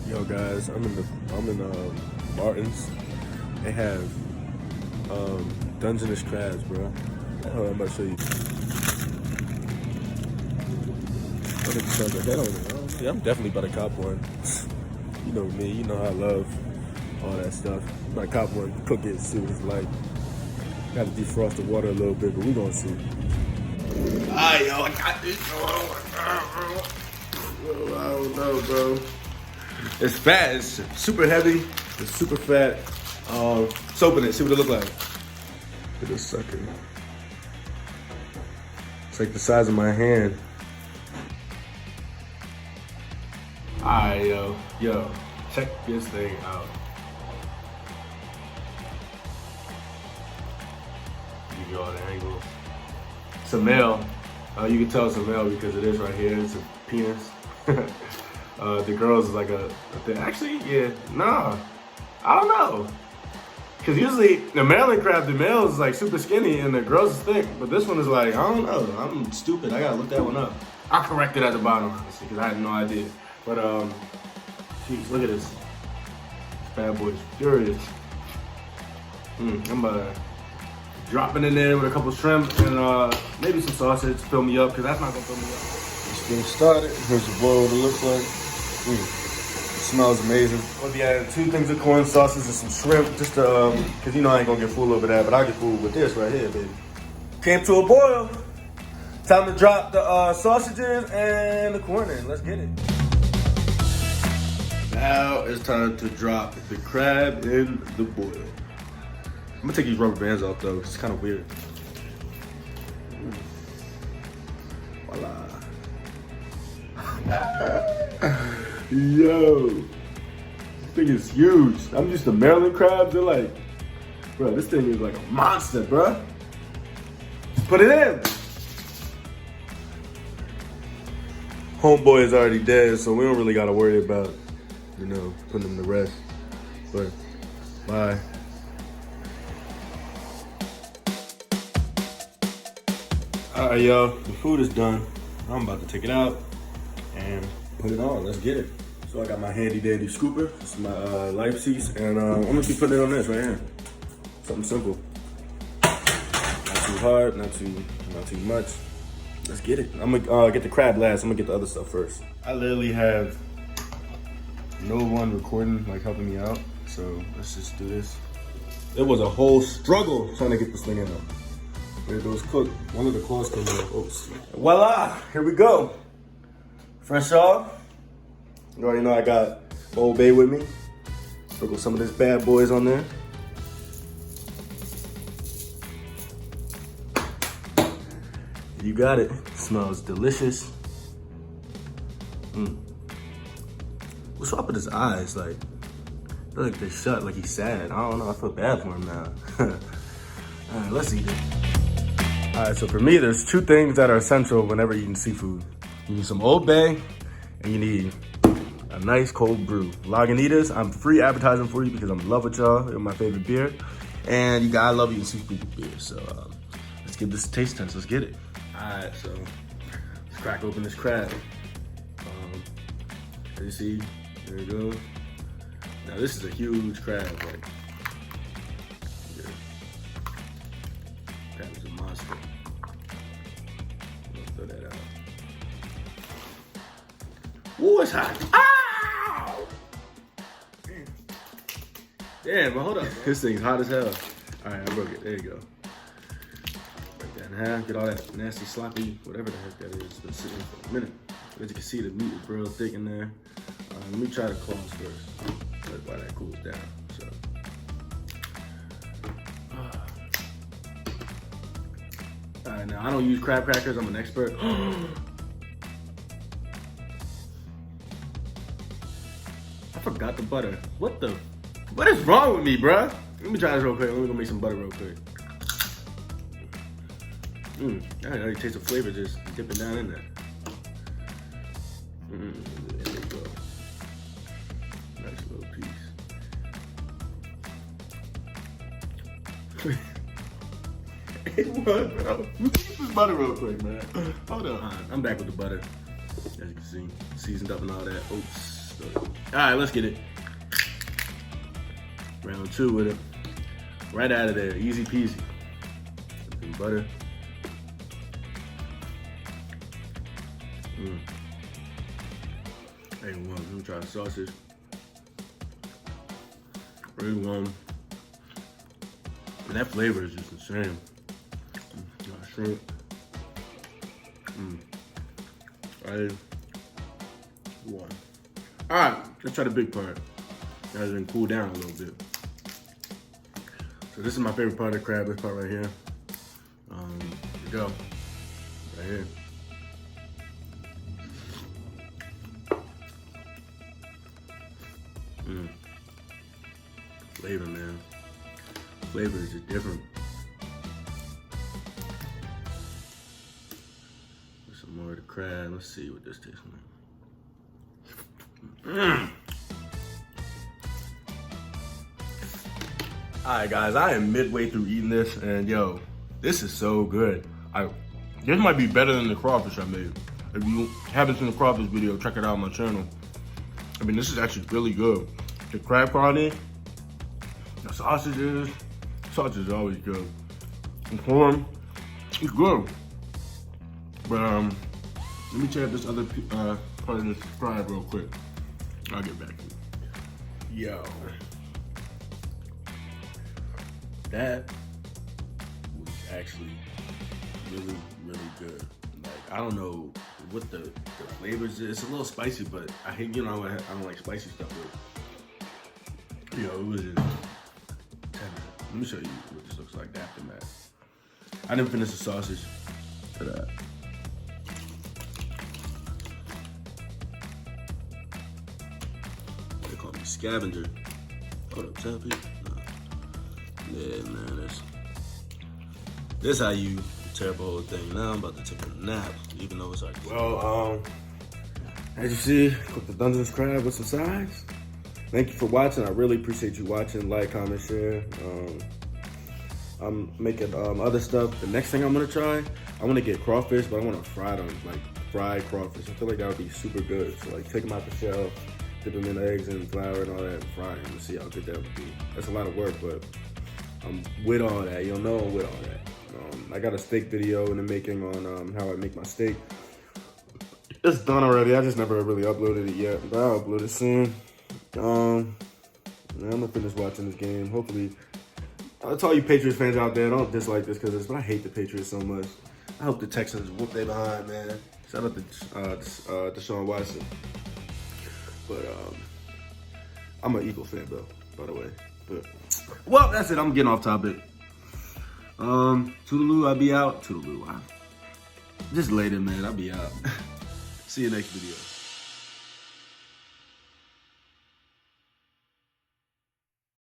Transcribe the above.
Yo guys, I'm in Martin's. They have Dungeness crabs, bro. Hold on, I'm about to show you. I think it sounds like that on it. Yeah, I'm definitely about to cop one. You know me, you know how I love all that stuff. I'm about to cop one, cook it, see what it's like. Got to defrost the water a little bit, but we gonna see. Alright, yo, I got this. I don't know, bro. It's fat. It's super heavy. It's super fat. Let's open it. See what it look like. Look at this sucker. It's like the size of my hand. Alright, yo, check this thing out. Give you all the angles. It's a male. You can tell it's a male because it is right here. It's a penis. The girls is like a thing. Actually, yeah, nah. I don't know. Cause usually the Maryland crab, the male is like super skinny and the girls is thick. But this one is like, I don't know. I'm stupid. I gotta look that one up. I corrected at the bottom because I had no idea. But geez, look at this. This bad boy's furious. I'm dropping in there with a couple shrimp and maybe some sausage to fill me up, because that's not gonna fill me up. Just getting started. Here's the boil, what it looks like. It smells amazing. We'll be adding 2 things of corn sausages and some shrimp, just to, cause you know I ain't gonna get full over that, but I'll get full with this right here, baby. Came to a boil. Time to drop the sausages and the corn in. Let's get it. Now it's time to drop the crab in the boil. I'm gonna take these rubber bands off though, it's kind of weird. Voila. Yo, this thing is huge. I'm used to Maryland crabs. They're like, bro, this thing is like a monster, bro. Let's put it in. Homeboy is already dead, so we don't really gotta worry about, you know, putting him to rest. But, bye. Alright, yo, the food is done. I'm about to take it out and put it on. Let's get it. So I got my handy dandy scooper. This is my life piece, and I'm gonna be putting it on this right here. Something simple. Not too hard, not too much. Let's get it. I'm gonna get the crab last. I'm gonna get the other stuff first. I literally have no one recording, like helping me out. So let's just do this. It was a whole struggle trying to get this thing out. There it goes cooked. One of the claws came off. Oops. Voila, here we go. Fresh off. You already know I got Old Bay with me. Sprinkle some of this bad boys on there. You got it. Smells delicious. What's up with his eyes? Like, I feel like they're shut, like he's sad. I don't know, I feel bad for him now. All right, let's eat it. All right, so for me, there's 2 things that are essential whenever eating seafood. You need some Old Bay, and you need a nice cold brew. Lagunitas, I'm free advertising for you because I'm in love with y'all. You're my favorite beer. And I love eating seafood with beer. So let's give this a taste test. Let's get it. All right, so let's crack open this crab. As you see, there it goes. Now this is a huge crab, like, yeah. Crab is a monster. Let's throw that out. Ooh, it's hot. Ow! Damn, but hold up. This thing's hot as hell. All right, I broke it. There you go. Break that in half. Get all that nasty, sloppy, whatever the heck that is. It's been sitting for a minute. As you can see, the meat is real thick in there. Let me try the claws first. That's why that cools down. So. All right, now I don't use crab crackers. I'm an expert. I forgot the butter. What is wrong with me, bruh? Let me try this real quick. Let me go make some butter real quick. I already taste the flavor just dipping down in there. There we go. Nice little piece. Hey, what, bro? This butter real quick, man. Hold on. I'm back with the butter. As you can see, seasoned up and all that. Oops. So, all right, let's get it. Round 2 with it. Right out of there, easy peasy. Some butter. Hey, well, let me try the sausage. Really warm. And that flavor is just insane. Shrimp. One. All right, let's try the big part. Guys, then cool down a little bit. So this is my favorite part of the crab. This part right here. Here we go. Right here. Flavor, man. Flavor is just different. Some more of the crab. Let's see what this tastes like. Alright guys, I am midway through eating this, and yo, this is so good. This might be better than the crawfish I made. If you haven't seen the crawfish video, check it out on my channel. I mean, this is actually really good. The crab quality, the sausages is always good. The corn, it's good. But let me check this other part of this crab real quick. I'll get back to you. Yo. That was actually really, really good. Like, I don't know what the flavors is. It's a little spicy, but I hate, I don't like spicy stuff. But, yo, it was just, let me show you what this looks like after that. I didn't finish the sausage for that. They call me scavenger. Hold up, tell people. Yeah, man, this how you tear up the whole thing. Now I'm about to take a nap, even though it's like. Well, as you see, cook the Dungeness crab with some sides. Thank you for watching. I really appreciate you watching. Like, comment, share. I'm making other stuff. The next thing I'm gonna try, I want to get crawfish, but I want to fry them, like fried crawfish. I feel like that would be super good. So like, take them out the shell, dip them in eggs and flour and all that, and fry them and see how good that would be. That's a lot of work, but I'm with all that. You'll know I'm with all that. I got a steak video in the making on how I make my steak. It's done already. I just never really uploaded it yet, but I'll upload it soon. I'm gonna finish watching this game. Hopefully, to all you Patriots fans out there, don't dislike this because but I hate the Patriots so much. I hope the Texans whoop their behind, man. Shout out to Deshaun Watson. But I'm an Eagle fan though, by the way. But well, that's it. I'm getting off topic. Toodaloo, I'll be out. Toodaloo, just later, man. I'll be out. See you next video.